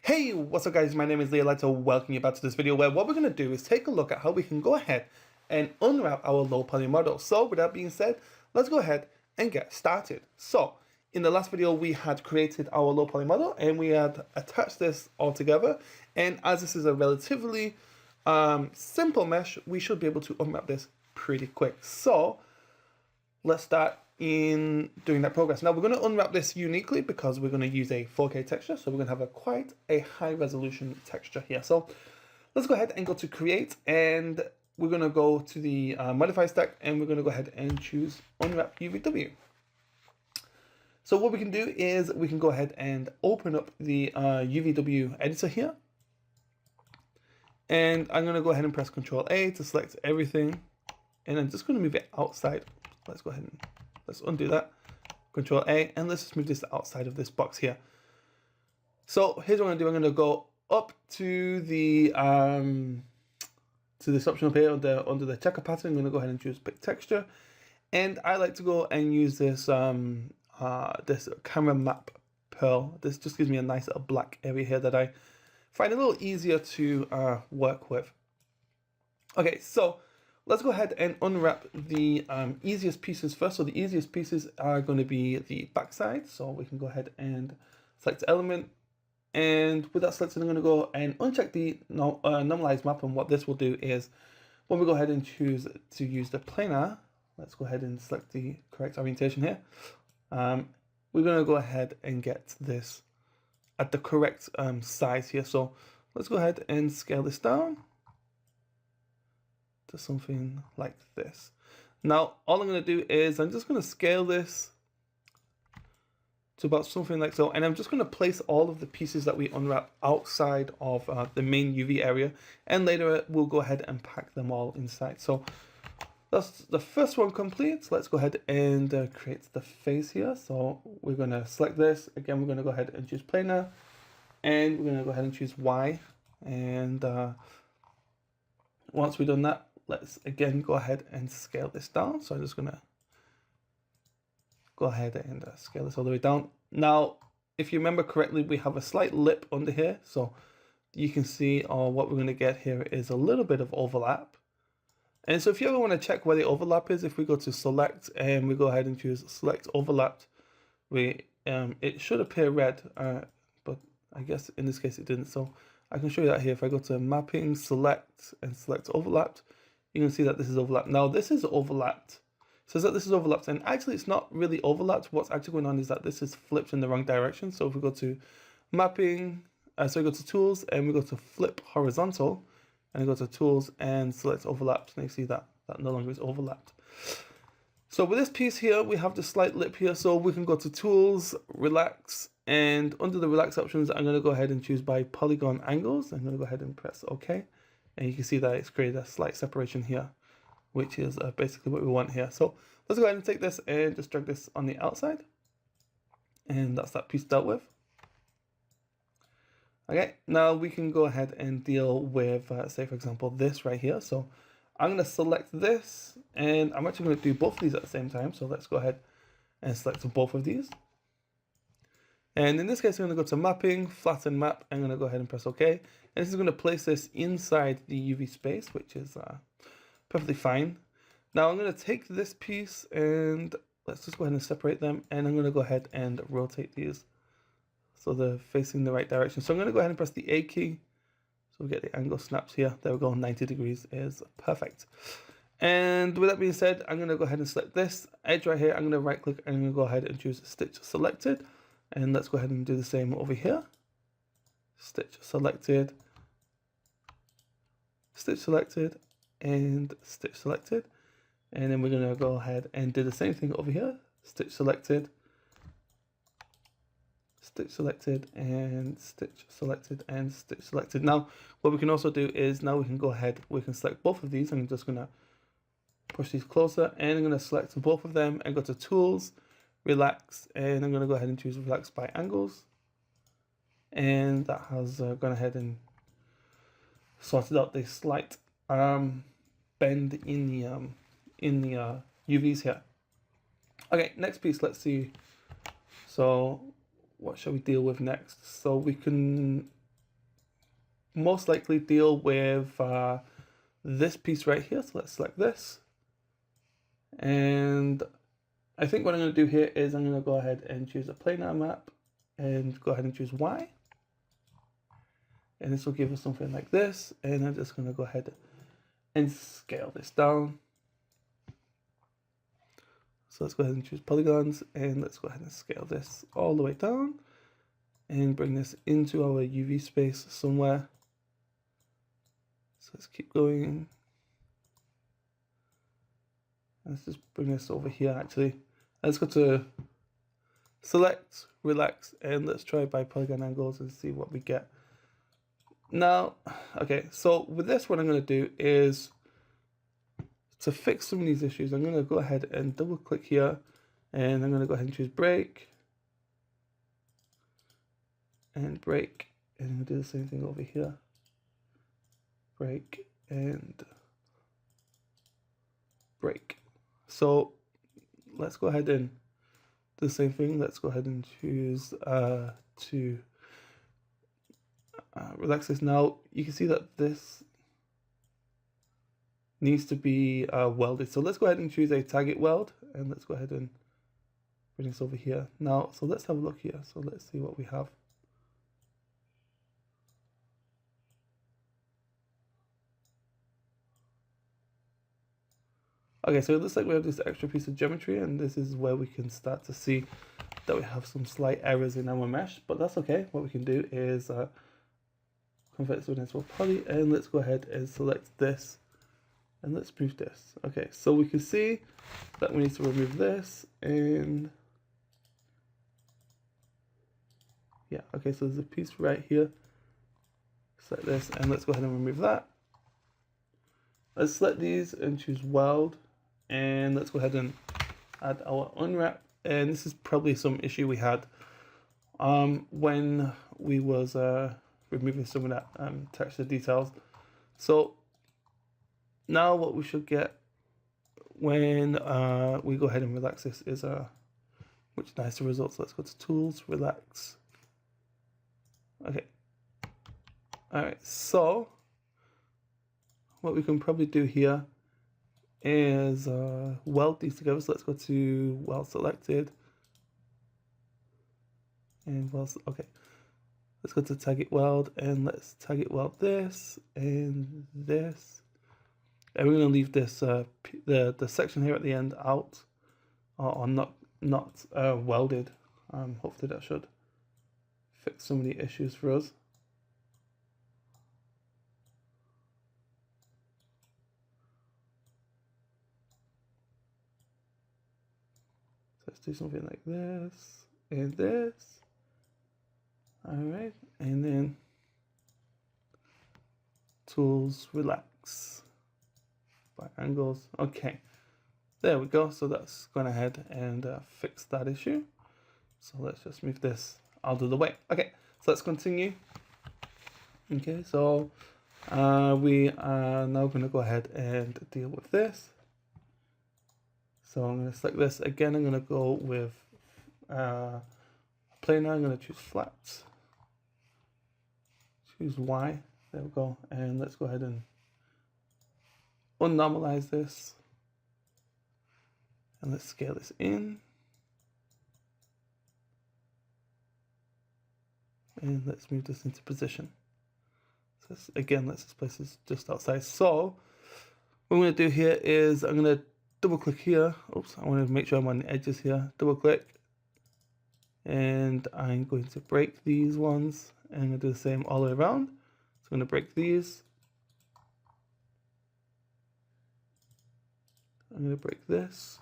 Hey, what's up guys, my name is Lee. I'd like to welcome you back to this video where what we're going to do is take a look at how we can go ahead and unwrap our low poly model. So with that being said, let's go ahead and get started. So in the last video we had created our low poly model and we had attached this all together, and as this is a relatively simple mesh, we should be able to unwrap this pretty quick. So let's start in doing that progress. Now we're going to unwrap this uniquely because we're going to use a 4K texture, so we're going to have quite a high resolution texture here. So let's go ahead and go to create, and we're going to go to the modify stack, and we're going to go ahead and choose unwrap UVW. So what we can do is we can go ahead and open up the UVW editor here, and I'm going to go ahead and press Ctrl A to select everything, and I'm just going to move it outside. Let's go ahead and let's undo that. Control A, and let's just move this outside of this box here. So here's what I'm gonna do. I'm gonna go up to the to this option up here under the checker pattern. I'm gonna go ahead and choose pick texture, and I like to go and use this this camera map pearl. This just gives me a nice little black area here that I find a little easier to work with. Okay, so let's go ahead and unwrap the easiest pieces first. So the easiest pieces are going to be the backside. So we can go ahead and select element. And with that selected, I'm going to go and uncheck the normalized map. And what this will do is when we go ahead and choose to use the planar, let's go ahead and select the correct orientation here. We're going to go ahead and get this at the correct size here. So let's go ahead and scale this down to something like this. Now all I'm going to do is I'm just going to scale this to about something like so, and I'm just going to place all of the pieces that we unwrap outside of the main UV area, and later we'll go ahead and pack them all inside. So that's the first one complete. Let's go ahead and create the face here. So we're going to select this again. We're going to go ahead and choose planar, and we're going to go ahead and choose Y, and once we've done that, let's again go ahead and scale this down. So I'm just gonna go ahead and scale this all the way down. Now, if you remember correctly, we have a slight lip under here. So you can see what we're gonna get here is a little bit of overlap. And so if you ever wanna check where the overlap is, if we go to select and we go ahead and choose select overlapped, it should appear red, but I guess in this case it didn't. So I can show you that here. If I go to mapping, select, and select overlapped, you can see that this is overlapped. Now this is overlapped. It says that this is overlapped, and actually it's not really overlapped. What's actually going on is that this is flipped in the wrong direction. So if we go to mapping, so we go to tools and we go to flip horizontal, and we go to tools and select overlapped, and you see that that no longer is overlapped. So with this piece here, we have the slight lip here. So we can go to tools, relax, and under the relax options, I'm going to go ahead and choose by polygon angles. I'm going to go ahead and press OK. And you can see that it's created a slight separation here, which is basically what we want here. So let's go ahead and take this and just drag this on the outside. And that's that piece dealt with. Okay, now we can go ahead and deal with, say for example, this right here. So I'm going to select this, and I'm actually going to do both of these at the same time. So let's go ahead and select both of these. And in this case, I'm going to go to mapping, flatten map. I'm going to go ahead and press OK. And this is going to place this inside the UV space, which is perfectly fine. Now I'm going to take this piece and let's just go ahead and separate them. And I'm going to go ahead and rotate these so they're facing the right direction. So I'm going to go ahead and press the A key. So we get the angle snaps here. There we go. 90 degrees is perfect. And with that being said, I'm going to go ahead and select this edge right here. I'm going to right click and I'm going to go ahead and choose stitch selected. And let's go ahead and do the same over here. Stitch selected, stitch selected, and stitch selected. And then we're going to go ahead and do the same thing over here. Stitch selected, stitch selected, and stitch selected, and stitch selected. Now, what we can also do is now we can go ahead, we can select both of these. I'm just going to push these closer, and I'm going to select both of them and go to tools, relax, and I'm going to go ahead and choose relax by angles, and that has gone ahead and sorted out the slight bend in the UVs here. Okay, next piece, let's see. So what shall we deal with next? So we can most likely deal with this piece right here. So let's select this. And I think what I'm going to do here is I'm going to go ahead and choose a planar map and go ahead and choose Y. And this will give us something like this. And I'm just going to go ahead and scale this down. So let's go ahead and choose polygons, and let's go ahead and scale this all the way down and bring this into our UV space somewhere. So let's keep going. Let's just bring this over here actually. Let's go to select, relax, and let's try by polygon angles and see what we get. Now, okay, so with this, what I'm going to do is to fix some of these issues, I'm going to go ahead and double click here, and I'm going to go ahead and choose break and break, and I'm going to do the same thing over here. Break and break. So let's go ahead and do the same thing. Let's go ahead and choose to relax this. Now you can see that this needs to be welded. So let's go ahead and choose a target weld, and let's go ahead and bring this over here. Now, so let's have a look here. So let's see what we have. Okay, so it looks like we have this extra piece of geometry, and this is where we can start to see that we have some slight errors in our mesh, but that's okay. What we can do is convert this into a poly, and let's go ahead and select this. And let's move this. Okay, so we can see that we need to remove this, and yeah, okay, so there's a piece right here. Select this, and let's go ahead and remove that. Let's select these and choose weld, and let's go ahead and add our unwrap. And this is probably some issue we had when we was removing some of that texture details. So now what we should get when we go ahead and relax this is a much nicer result. So let's go to tools, relax. Okay. All right. So what we can probably do here is weld these together. So let's go to weld selected and weld. Okay. Let's go to target weld, and let's target weld this and this. And we're going to leave this the section here at the end out, or not welded. Hopefully that should fix some of the issues for us. So let's do something like this and this. All right, and then tools, relax. By angles. Okay, there we go. So that's gone ahead and fixed that issue. So let's just move this out of the way. Okay, so let's continue. Okay, so we are now going to go ahead and deal with this. So I'm going to select this again. I'm going to go with planar. I'm going to choose flat. Choose Y. There we go. And let's go ahead and unnormalize this, and let's scale this in, and let's move this into position. So again, let's just place this just outside. So what I'm going to do here is I'm going to double click here. Oops, I want to make sure I'm on the edges here. Double click, and I'm going to break these ones, and I'm going to do the same all the way around. So I'm going to break these. I'm going to break this,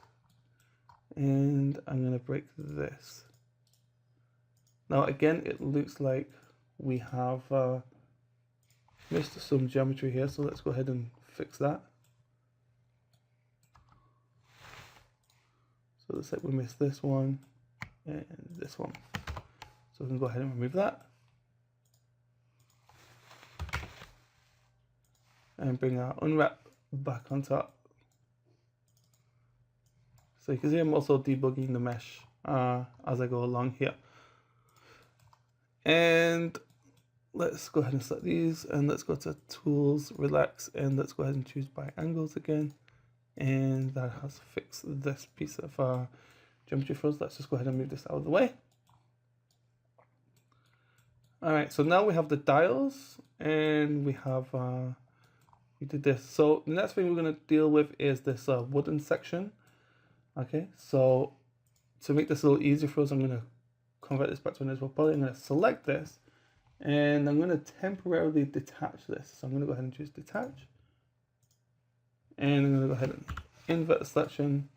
and I'm going to break this. Now again, it looks like we have missed some geometry here, so let's go ahead and fix that. So it looks like we missed this one and this one. So we can go ahead and remove that. And bring our unwrap back on top. So you can see I'm also debugging the mesh as I go along here. And let's go ahead and select these, and let's go to tools, relax, and let's go ahead and choose by angles again. And that has fixed this piece of geometry for us. Let's just go ahead and move this out of the way. All right, so now we have the dials, and we have we did this. So the next thing we're going to deal with is this wooden section. Okay, so to make this a little easier for us, I'm going to convert this back to an invisible poly. I'm going to select this, and I'm going to temporarily detach this. So I'm going to go ahead and choose detach. And I'm going to go ahead and invert the selection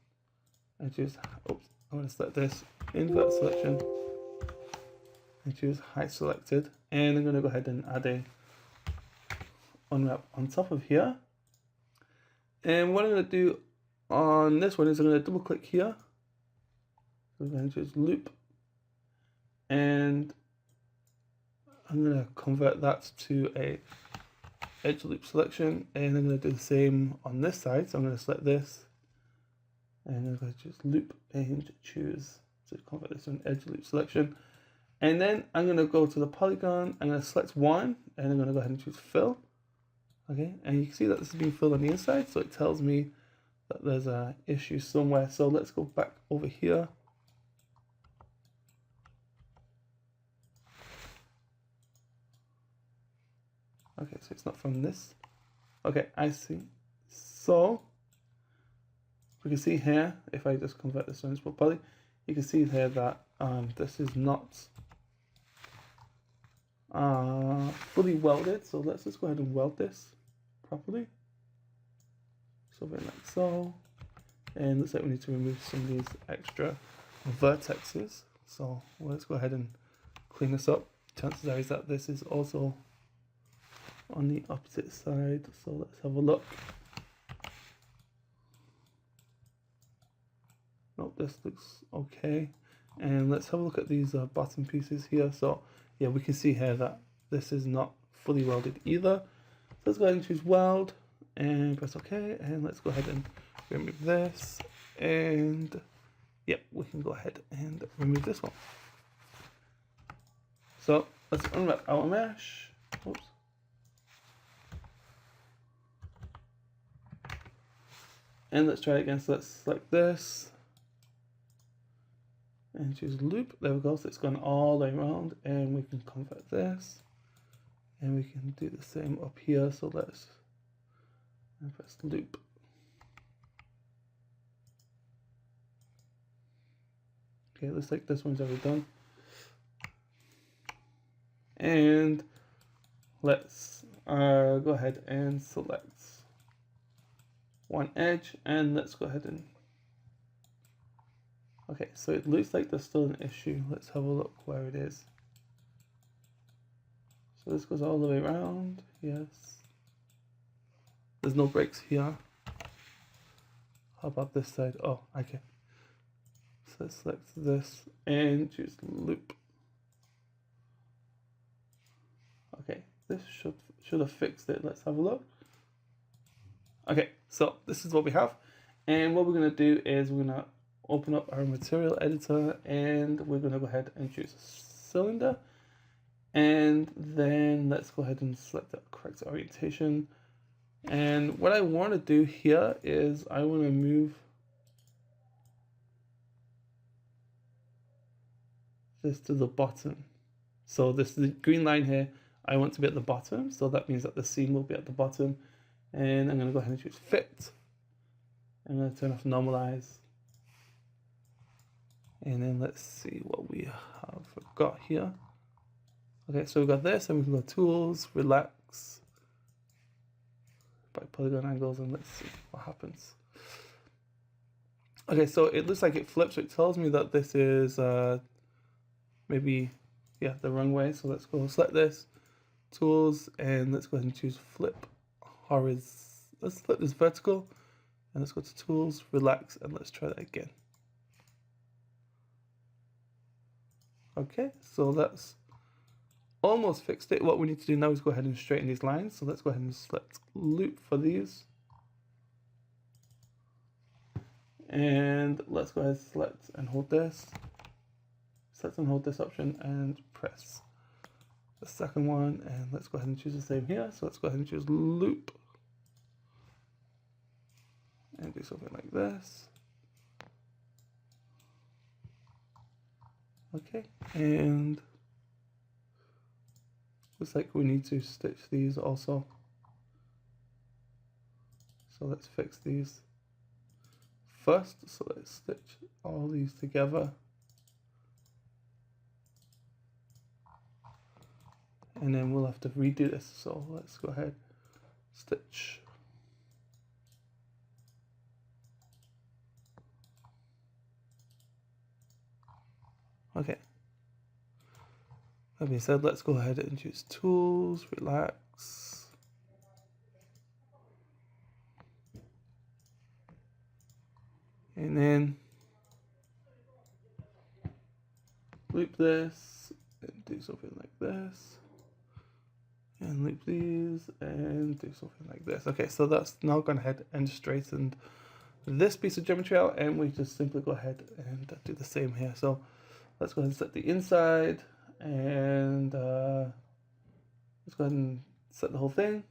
and choose, oops, I'm going to select this, invert selection, and choose hide selected. And I'm going to go ahead and add a unwrap on top of here. And what I'm going to do on this one is I'm going to double click here. So I'm going to choose loop. And I'm going to convert that to a edge loop selection, and I'm going to do the same on this side. So I'm going to select this, and I'm going to choose loop and choose to convert this to an edge loop selection. And then I'm going to go to the polygon. I'm going to select one, and I'm going to go ahead and choose fill. Okay, and you can see that this is being filled on the inside, so it tells me that there's an issue somewhere. So let's go back over here. Okay, so it's not from this. Okay, I see. So we can see here, if I just convert this to invisible poly, you can see here that this is not fully welded. So let's just go ahead and weld this properly. So then like so. And looks like we need to remove some of these extra vertexes. So let's go ahead and clean this up. Chances are is that this is also on the opposite side, so let's have a look. Nope, this looks okay. And let's have a look at these bottom pieces here. So yeah, we can see here that this is not fully welded either. So let's go ahead and choose weld and press OK, and let's go ahead and remove this, and yep, we can go ahead and remove this one. So let's unwrap our mesh. Oops. And let's try it again. So let's select this and choose loop. There we go. So it's gone all the way around, and we can convert this, and we can do the same up here. So let's press loop. Okay, looks like this one's already done. And let's go ahead and select one edge, and let's go ahead and okay, so it looks like there's still an issue. Let's have a look where it is. So this goes all the way around. Yes, there's no breaks here. How about this side? Oh, okay. So let's select this and choose loop. Okay, this should have fixed it. Let's have a look. Okay, so this is what we have, and what we're going to do is we're going to open up our material editor, and we're going to go ahead and choose cylinder, and then let's go ahead and select the correct orientation. And what I want to do here is I want to move this to the bottom. So this is the green line here, I want to be at the bottom, so that means that the seam will be at the bottom. And I'm going to go ahead and choose fit. I'm going to turn off normalize. And then let's see what we have got here. Okay, so we've got this, and we can go tools, relax, by polygon angles, and let's see what happens. Okay, so it looks like it flips, so it tells me that this is maybe, yeah, the wrong way. So let's go select this, tools, and let's go ahead and choose flip horizontal. Let's flip this vertical, and let's go to tools, relax, and let's try that again. Okay, so that's almost fixed it. What we need to do now is go ahead and straighten these lines. So let's go ahead and select loop for these. And let's go ahead and select and hold this. Select and hold this option and press the second one, and let's go ahead and choose the same here. So let's go ahead and choose loop and do something like this. Okay, and looks like we need to stitch these also. So let's fix these first. So let's stitch all these together. And then we'll have to redo this. So let's go ahead, stitch. Okay. That being said, let's go ahead and choose tools, relax. And then loop this and do something like this. And loop these and do something like this. Okay, so that's now gone ahead and straightened this piece of geometry out, and we just simply go ahead and do the same here. So let's go ahead and set the inside, and let's go ahead and set the whole thing.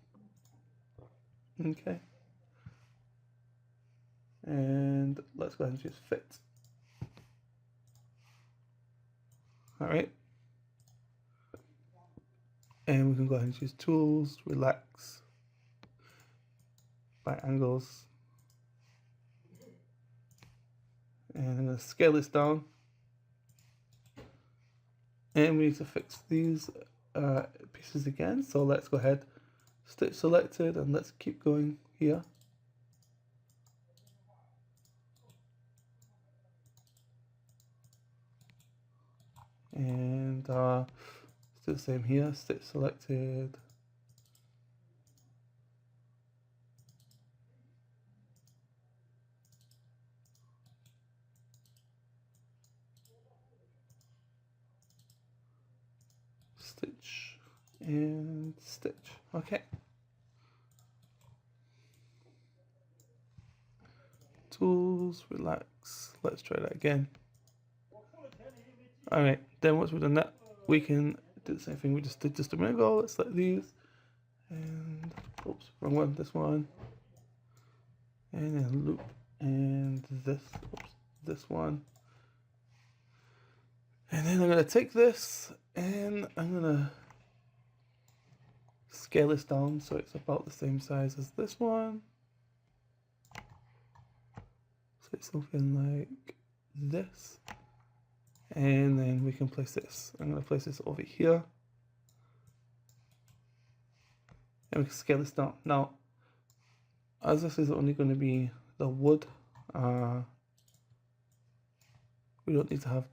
Okay. And let's go ahead and choose fit. All right. And we can go ahead and choose tools, relax, by angles. And I'm going to scale this down. And we need to fix these pieces again. So let's go ahead, stitch selected, and let's keep going here. And let's do the same here, stitch selected. Stitch and stitch. Okay. Tools, relax. Let's try that again. Alright, then once we've done that, we can do the same thing we just did just a minute ago. Let's select these. And, oops, wrong one, this one. And then loop. And this, oops, this one. And then I'm going to take this and I'm going to scale this down so it's about the same size as this one. So it's something like this. And then we can place this. I'm going to place this over here. And we can scale this down. Now, as this is only going to be the wood, we don't need to have,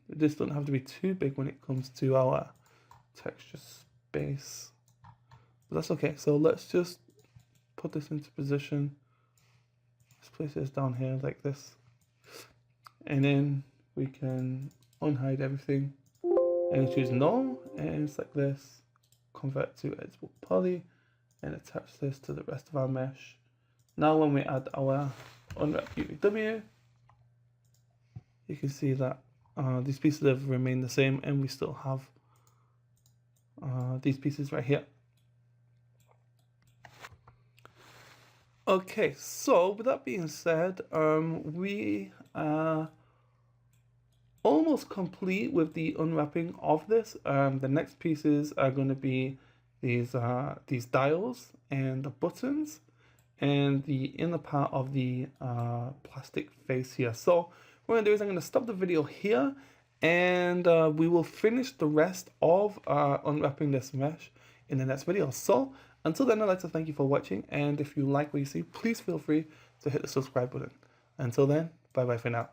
this don't have to be too big when it comes to our texture space. But that's okay. So let's just put this into position. Let's place this down here like this. And then we can unhide everything and choose no, and it's like this. Convert to editable poly and attach this to the rest of our mesh. Now when we add our unwrap UVW, you can see that these pieces have remained the same, and we still have these pieces right here. Okay, so with that being said, we are almost complete with the unwrapping of this. The next pieces are going to be these dials and the buttons and the inner part of the plastic face here. So what I'm going to do is I'm going to stop the video here, and we will finish the rest of unwrapping this mesh in the next video. So until then, I'd like to thank you for watching, and if you like what you see, please feel free to hit the subscribe button. Until then, bye bye for now.